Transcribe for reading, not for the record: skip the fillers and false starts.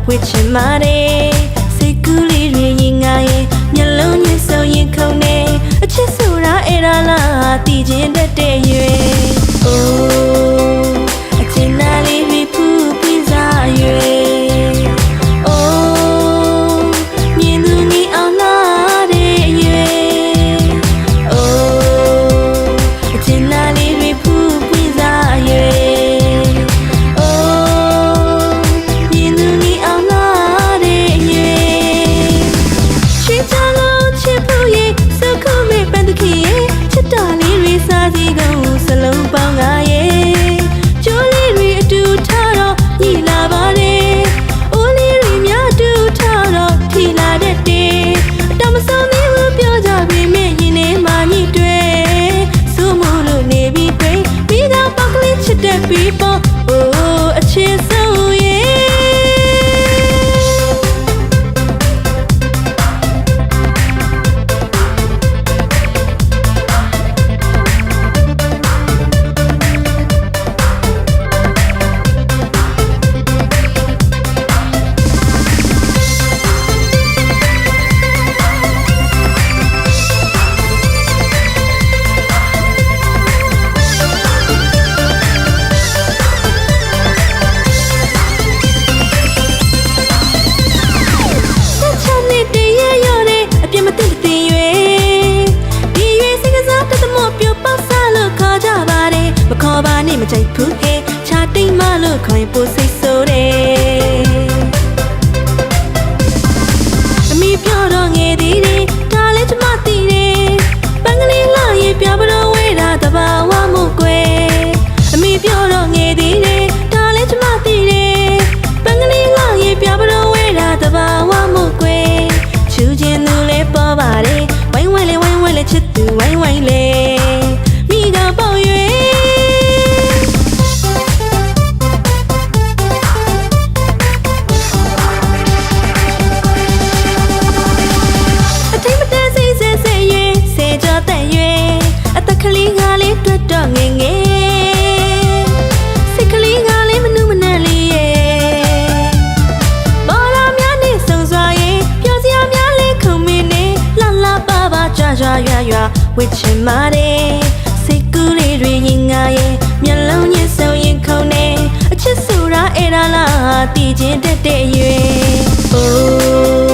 ဝစ်ချင်ပါတယ်စိတ်ကူးလေးတွေရင်ငါရဲ့မျက်လုံးညစ်ဆုံးရင်ခုန်နေအချစ်ဆိုတာအဲ့ဒါလားတည်ခြင်းတတ်တဲ့ရွယ် Oh အချင်နာလေးတွေဖူးပြီးစားရွယ် Oh မြင်သူနေအောင်လာတဲ့ရွယ် Oh အချင်နာလေးတွေဖူးပြီးစားရွယ် Oh မြင်သူနေအောင်လာတဲ့ရွယ်ချစ်ချလို့ချစ်ဖို့ရဲ့စခုမေပန်းတခင်ရဲ့ချစ်တော်လေးတွေစားစီကုန်စလုံးပေါင်းငါရဲ့ကျိုးလေးတွေအတူထားတော့ညီလာပါတယ်အိုးလေးတွေများတူထားတော့ထီလာတတ်တယ်အတော်မဆုံးသေးဘူးပြောကြပေမဲ့ရင်ထဲမှာညှိတွဲစိုးမို့လို့နေပြီးတွေ့ပြီးတော့ပေါက်ကလေးချစ်တဲ့ပြီးပေါ့ Oh အချစ်ဆုံးရဲ့ခေါ်ပါနဲ့မကြိုက်ဘူးဟဲ့ချာတိတ်မလို့ခေါ်ရင်ပိုစိတ်ဆိုးတယ်အမိပြောတော့ငယ်သေးတယ်ဒါလည်းကျမသိတယ်ပန်းကလေးလာရင်ပြပလို့ဝဲတာတဘာဝမို့ကွယ်အမိပြောတော့ငယ်သေးတယ်ဒါလည်းကျမသိတယ်ပန်းကလေးလာရင်ပြပလို့ဝဲတာတဘာဝမို့ကွယ်ချူချင်းသူလည်းပေါ်ပါတယ်ဝိုင်းဝိုင်းလေချစ်သူဝိုင်းဝိုင်းလေမိကပေါ့ရွယ်ကလေးကလေးတွေ့တော့ငယ်ငယ်စိတ်ကလေးကလေးမနှူးမနှံလေးရဲ့ပေါ်လာများနဲ့ဆုံစွာရဲ့ပြောစရာများလေးခုံမင်းနဲ့လှလှပပကြွကြွရွရွဝစ်ချင်ပါတယ်စိတ်ကူးလေးတွေရင်ငါရဲ့မျက်လုံးညစ်ဆုံးရင်ခုန်နေအချစ်ဆိုတာအဲ့ဒါလားတည်ခြင်းတတ်တဲ့ရွယ် Oh